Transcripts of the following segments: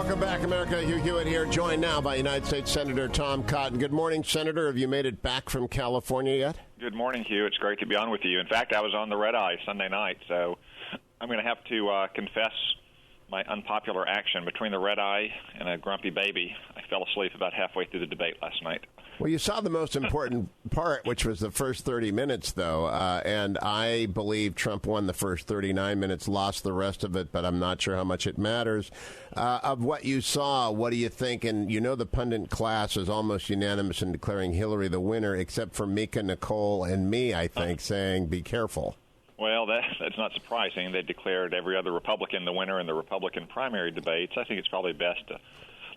Welcome back, America. Hugh Hewitt here, joined now by United States Senator Tom Cotton. Good morning, Senator. Have you made it back from California yet? Good morning, Hugh. It's great to be on with you. In fact, I was on the red eye Sunday night, so I'm going to have to confess my unpopular action. Between the red eye and a grumpy baby, I fell asleep about halfway through the debate last night. Well, you saw the most important part, which was the first 30 minutes, though, and I believe Trump won the first 39 minutes, lost the rest of it, but I'm not sure how much it matters. Of what you saw, what do you think? And you know the pundit class is almost unanimous in declaring Hillary the winner, except for Mika, Nicole, and me, I think, saying be careful. Well, that's not surprising. They declared every other Republican the winner in the Republican primary debates. I think it's probably best to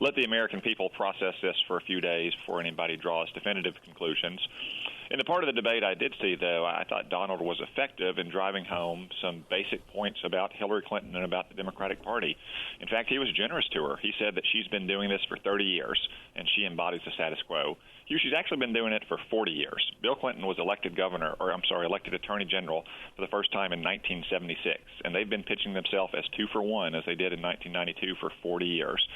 let the American people process this for a few days before anybody draws definitive conclusions. In the part of the debate I did see, though, I thought Donald was effective in driving home some basic points about Hillary Clinton and about the Democratic Party. In fact, he was generous to her. He said that she's been doing this for 30 years, and she embodies the status quo. She's actually been doing it for 40 years. Bill Clinton was elected elected Attorney General for the first time in 1976, and they've been pitching themselves as 2 for 1, as they did in 1992 for 40 years.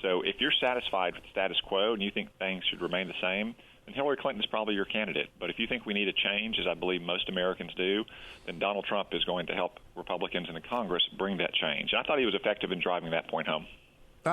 So if you're satisfied with the status quo and you think things should remain the same, then Hillary Clinton is probably your candidate. But if you think we need a change, as I believe most Americans do, then Donald Trump is going to help Republicans in the Congress bring that change. I thought he was effective in driving that point home.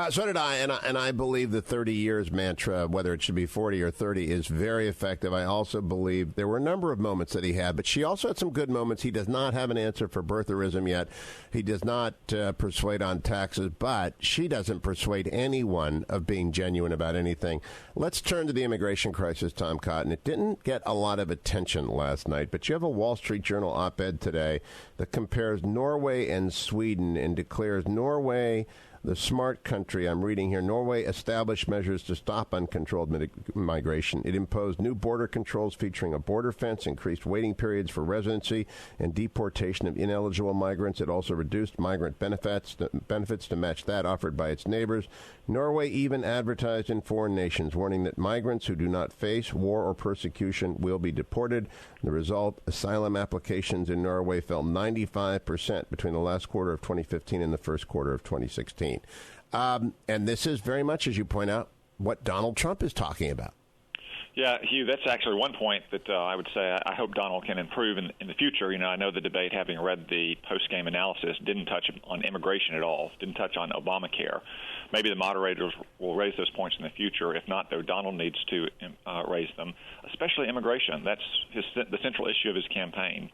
So did I, and I believe the 30 years mantra, whether it should be 40 or 30, is very effective. I also believe there were a number of moments that he had, but she also had some good moments. He does not have an answer for birtherism yet. He does not persuade on taxes, but she doesn't persuade anyone of being genuine about anything. Let's turn to the immigration crisis, Tom Cotton. It didn't get a lot of attention last night, but you have a Wall Street Journal op-ed today that compares Norway and Sweden and declares Norway the smart country. I'm reading here. Norway established measures to stop uncontrolled migration. It imposed new border controls featuring a border fence, increased waiting periods for residency, and deportation of ineligible migrants. It also reduced migrant benefits to match that offered by its neighbors. Norway even advertised in foreign nations, warning that migrants who do not face war or persecution will be deported. The result, asylum applications in Norway fell 95% between the last quarter of 2015 and the first quarter of 2016. And this is very much, as you point out, what Donald Trump is talking about. Yeah, Hugh, that's actually one point that I would say I hope Donald can improve in the future. You know, I know the debate, having read the post-game analysis, didn't touch on immigration at all, didn't touch on Obamacare. Maybe the moderators will raise those points in the future. If not, though, Donald needs to raise them, especially immigration. That's the central issue of his campaign.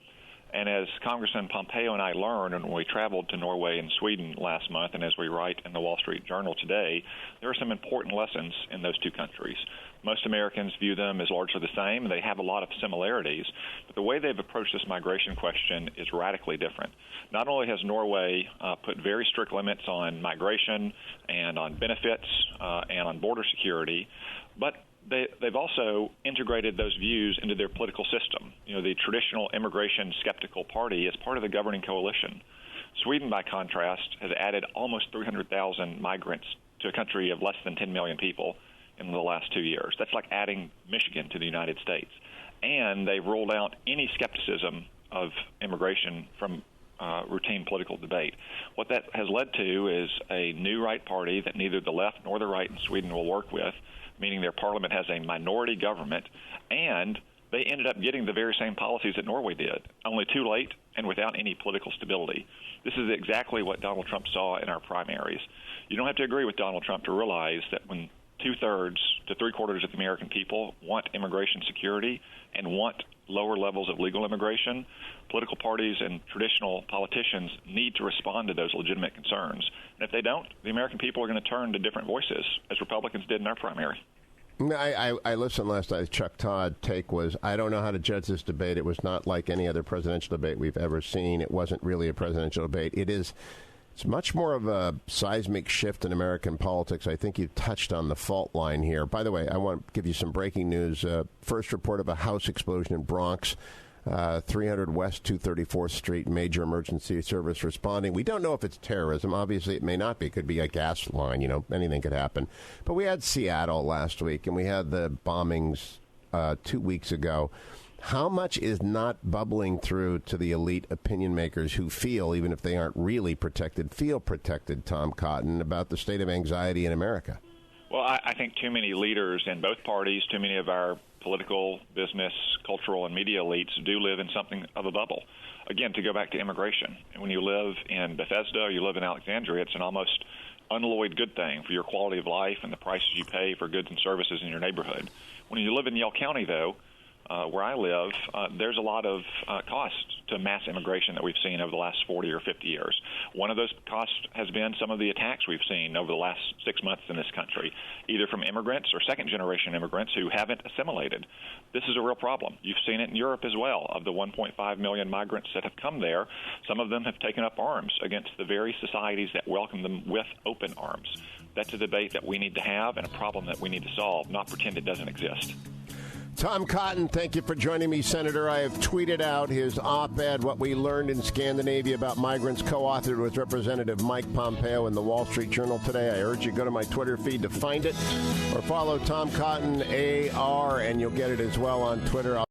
And as Congressman Pompeo and I learned when we traveled to Norway and Sweden last month, and as we write in the Wall Street Journal today, there are some important lessons in those two countries. Most Americans view them as largely the same, and they have a lot of similarities. But the way they've approached this migration question is radically different. Not only has Norway put very strict limits on migration and on benefits and on border security, but they've also integrated those views into their political system. You know, the traditional immigration skeptical party is part of the governing coalition. Sweden, by contrast, has added almost 300,000 migrants to a country of less than 10 million people in the last 2 years. That's like adding Michigan to the United States. And they've ruled out any skepticism of immigration from routine political debate. What that has led to is a new right party that neither the left nor the right in Sweden will work with, meaning their parliament has a minority government, and they ended up getting the very same policies that Norway did, only too late and without any political stability. This is exactly what Donald Trump saw in our primaries. You don't have to agree with Donald Trump to realize that when 2/3 to 3/4 of the American people want immigration security and want lower levels of legal immigration, political parties and traditional politicians need to respond to those legitimate concerns. And if they don't, the American people are going to turn to different voices, as Republicans did in our primary. I listened last night. Chuck Todd take was, I don't know how to judge this debate. It was not like any other presidential debate we've ever seen. It wasn't really a presidential debate. It's much more of a seismic shift in American politics. I think you touched on the fault line here. By the way, I want to give you some breaking news. First report of a house explosion in Bronx, 300 West 234th Street, major emergency service responding. We don't know if it's terrorism. Obviously, it may not be. It could be a gas line. You know, anything could happen. But we had Seattle last week, and we had the bombings 2 weeks ago. How much is not bubbling through to the elite opinion makers who feel, even if they aren't really protected, feel protected, Tom Cotton, about the state of anxiety in America? Well, I think too many leaders in both parties, too many of our political, business, cultural, and media elites do live in something of a bubble. Again, to go back to immigration, when you live in Bethesda or you live in Alexandria, it's an almost unalloyed good thing for your quality of life and the prices you pay for goods and services in your neighborhood. When you live in Yale County, though, where I live, there's a lot of cost to mass immigration that we've seen over the last 40 or 50 years. One of those costs has been some of the attacks we've seen over the last 6 months in this country, either from immigrants or second-generation immigrants who haven't assimilated. This is a real problem. You've seen it in Europe as well. Of the 1.5 million migrants that have come there, some of them have taken up arms against the very societies that welcome them with open arms. That's a debate that we need to have and a problem that we need to solve, not pretend it doesn't exist. Tom Cotton, thank you for joining me, Senator. I have tweeted out his op-ed, What We Learned in Scandinavia About Migrants, co-authored with Representative Mike Pompeo in the Wall Street Journal today. I urge you to go to my Twitter feed to find it, or follow Tom Cotton AR, and you'll get it as well on Twitter.